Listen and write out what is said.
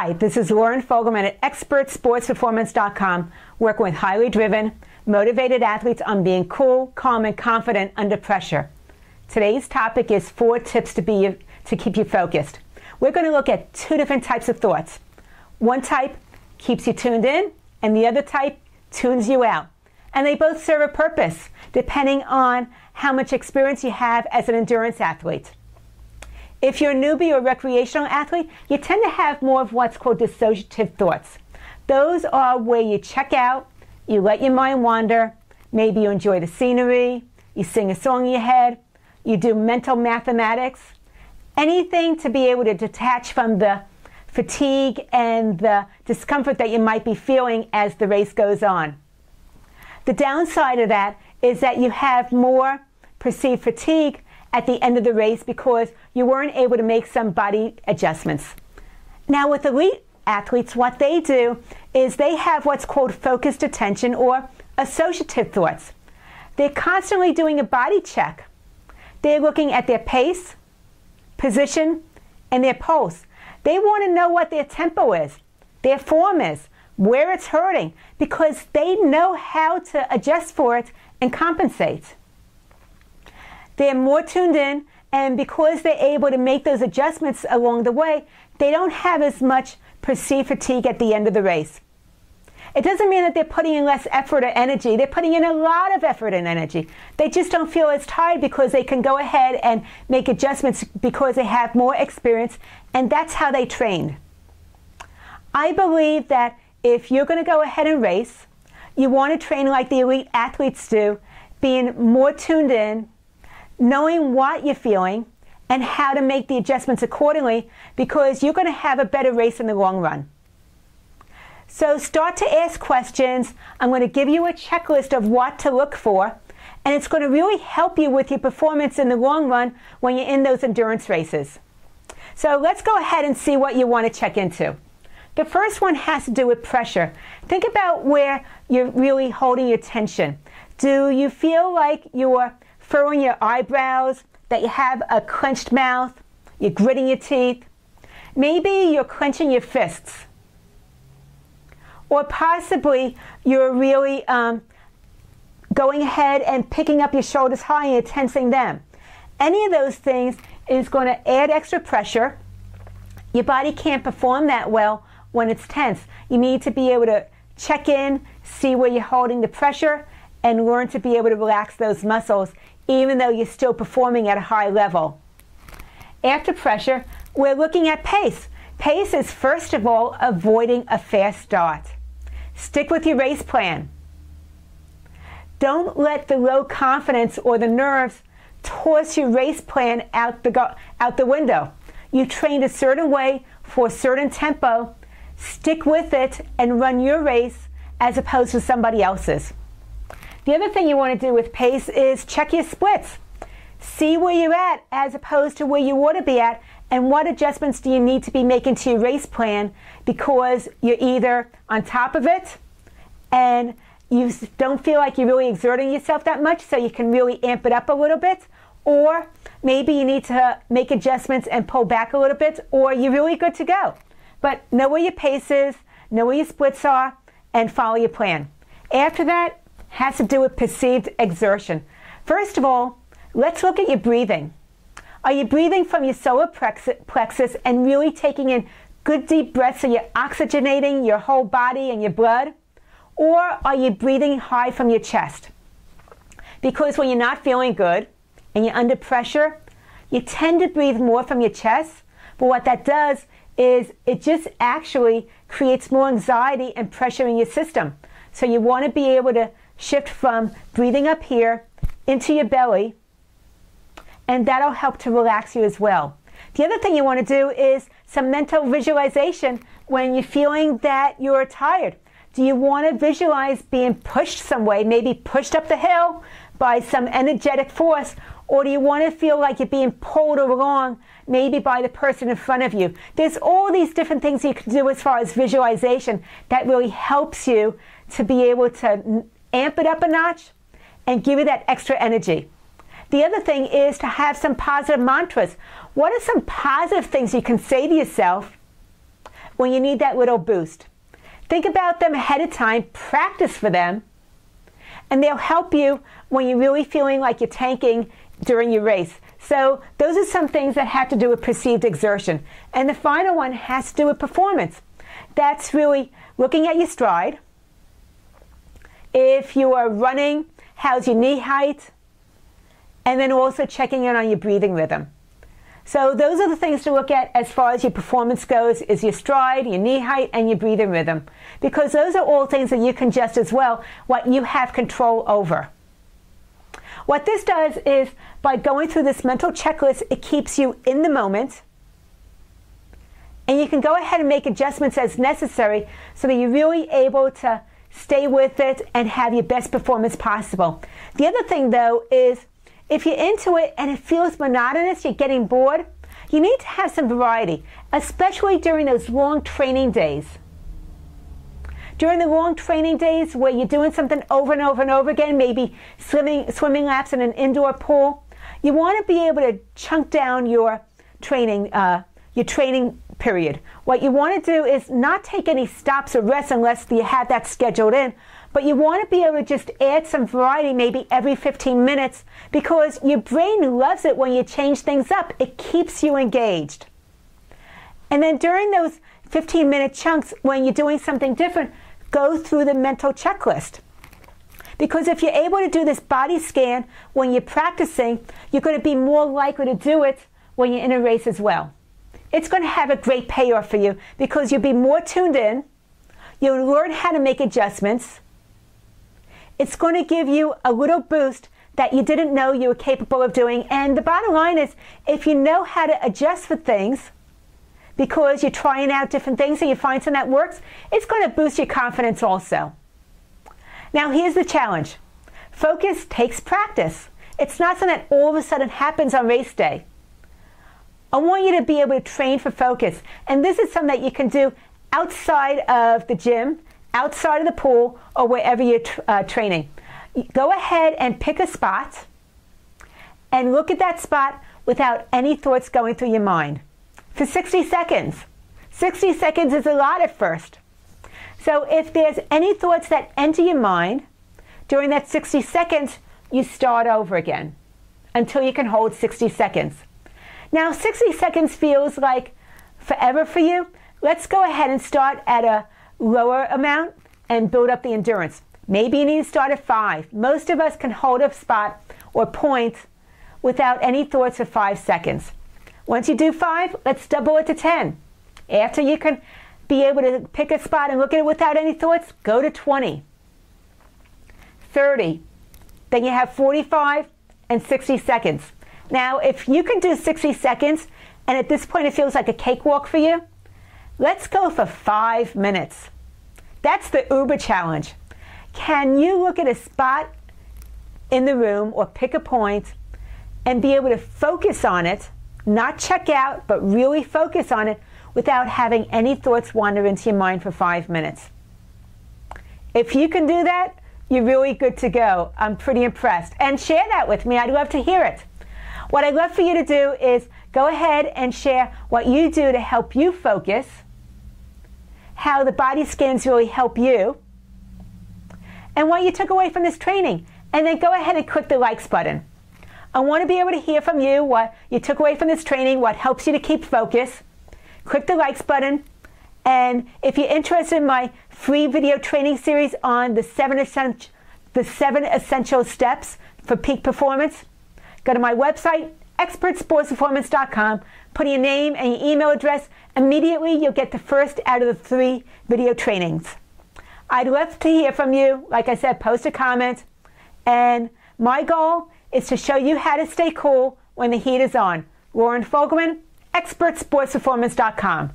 Hi, this is Lauren Fogelman at ExpertSportsPerformance.com, working with highly driven, motivated athletes on being cool, calm, and confident under pressure. Today's topic is 4 tips to keep you focused. We're going to look at 2 different types of thoughts. One type keeps you tuned in, and the other type tunes you out. And they both serve a purpose, depending on how much experience you have as an endurance athlete. If you're a newbie or recreational athlete, you tend to have more of what's called dissociative thoughts. Those are where you check out, you let your mind wander, maybe you enjoy the scenery, you sing a song in your head, you do mental mathematics, anything to be able to detach from the fatigue and the discomfort that you might be feeling as the race goes on. The downside of that is that you have more perceived fatigue at the end of the race because you weren't able to make some body adjustments. Now with elite athletes, what they do is they have what's called focused attention or associative thoughts. They're constantly doing a body check. They're looking at their pace, position, and their pulse. They want to know what their tempo is, their form is, where it's hurting, because they know how to adjust for it and compensate. They're more tuned in, and because they're able to make those adjustments along the way, they don't have as much perceived fatigue at the end of the race. It doesn't mean that they're putting in less effort or energy. They're putting in a lot of effort and energy. They just don't feel as tired because they can go ahead and make adjustments because they have more experience, and that's how they trained. I believe that if you're going to go ahead and race, you want to train like the elite athletes do, being more tuned in, knowing what you're feeling, and how to make the adjustments accordingly, because you're going to have a better race in the long run. So start to ask questions. I'm going to give you a checklist of what to look for, and it's going to really help you with your performance in the long run when you're in those endurance races. So let's go ahead and see what you want to check into. The first one has to do with pressure. Think about where you're really holding your tension. Do you feel like you're furrowing your eyebrows, that you have a clenched mouth, you're gritting your teeth? Maybe you're clenching your fists. Or possibly you're really going ahead and picking up your shoulders high and you're tensing them. Any of those things is going to add extra pressure. Your body can't perform that well when it's tense. You need to be able to check in, see where you're holding the pressure, and learn to be able to relax those muscles even though you're still performing at a high level. After pressure, we're looking at pace. Pace is, first of all, avoiding a fast start. Stick with your race plan. Don't let the low confidence or the nerves toss your race plan out the window. You trained a certain way for a certain tempo. Stick with it and run your race as opposed to somebody else's. The other thing you want to do with pace is check your splits. See where you're at as opposed to where you ought to be at, and what adjustments do you need to be making to your race plan, because you're either on top of it and you don't feel like you're really exerting yourself that much, so you can really amp it up a little bit, or maybe you need to make adjustments and pull back a little bit, or you're really good to go. But know where your pace is, know where your splits are, and follow your plan. After that, has to do with perceived exertion. First of all, let's look at your breathing. Are you breathing from your solar plexus and really taking in good deep breaths so you're oxygenating your whole body and your blood? Or are you breathing high from your chest? Because when you're not feeling good and you're under pressure, you tend to breathe more from your chest, but what that does is it just actually creates more anxiety and pressure in your system. So you want to be able to shift from breathing up here into your belly, and that'll help to relax you as well. The other thing you want to do is some mental visualization when you're feeling that you're tired. Do you want to visualize being pushed some way, maybe pushed up the hill by some energetic force, or do you want to feel like you're being pulled along maybe by the person in front of you? There's all these different things you can do as far as visualization that really helps you to be able to amp it up a notch and give you that extra energy. The other thing is to have some positive mantras. What are some positive things you can say to yourself when you need that little boost. Think about them ahead of time, practice for them, and they'll help you when you're really feeling like you're tanking during your race. So those are some things that have to do with perceived exertion. And the final one has to do with performance. That's really looking at your stride. If you are running, how's your knee height? And then also checking in on your breathing rhythm. So those are the things to look at as far as your performance goes, is your stride, your knee height, and your breathing rhythm. Because those are all things that you can adjust as well, what you have control over. What this does is, by going through this mental checklist, it keeps you in the moment. And you can go ahead and make adjustments as necessary so that you're really able to stay with it and have your best performance possible. The other thing, though, is if you're into it and it feels monotonous, you're getting bored, you need to have some variety, especially during those long training days. During the long training days where you're doing something over and over and over again, maybe swimming laps in an indoor pool, you want to be able to chunk down your training period. What you want to do is not take any stops or rests unless you have that scheduled in, but you want to be able to just add some variety maybe every 15 minutes because your brain loves it when you change things up. It keeps you engaged. And then during those 15-minute chunks, when you're doing something different, go through the mental checklist. Because if you're able to do this body scan when you're practicing, you're going to be more likely to do it when you're in a race as well. It's going to have a great payoff for you because you'll be more tuned in. You'll learn how to make adjustments. It's going to give you a little boost that you didn't know you were capable of doing. And the bottom line is, if you know how to adjust for things, because you're trying out different things and you find something that works, it's going to boost your confidence also. Now here's the challenge. Focus takes practice. It's not something that all of a sudden happens on race day. I want you to be able to train for focus. And this is something that you can do outside of the gym, outside of the pool, or wherever you're training. Go ahead and pick a spot and look at that spot without any thoughts going through your mind. For 60 seconds. 60 seconds is a lot at first. So if there's any thoughts that enter your mind during that 60 seconds, you start over again until you can hold 60 seconds. Now 60 seconds feels like forever for you. Let's go ahead and start at a lower amount and build up the endurance. Maybe you need to start at 5. Most of us can hold a spot or point without any thoughts for 5 seconds. Once you do 5, let's double it to 10. After you can be able to pick a spot and look at it without any thoughts, go to 20, 30. Then you have 45 and 60 seconds. Now, if you can do 60 seconds, and at this point it feels like a cakewalk for you, let's go for 5 minutes. That's the Uber challenge. Can you look at a spot in the room or pick a point and be able to focus on it, not check out, but really focus on it without having any thoughts wander into your mind for 5 minutes? If you can do that, you're really good to go. I'm pretty impressed. And share that with me. I'd love to hear it. What I'd love for you to do is go ahead and share what you do to help you focus, how the body scans really help you, and what you took away from this training. And then go ahead and click the likes button. I want to be able to hear from you what you took away from this training, what helps you to keep focus. Click the likes button. And if you're interested in my free video training series on the 7 essential steps for peak performance, go to my website, expertsportsperformance.com, put in your name and your email address. Immediately, you'll get the first out of the 3 video trainings. I'd love to hear from you. Like I said, post a comment. And my goal is to show you how to stay cool when the heat is on. Lauren Fogelman, expertsportsperformance.com.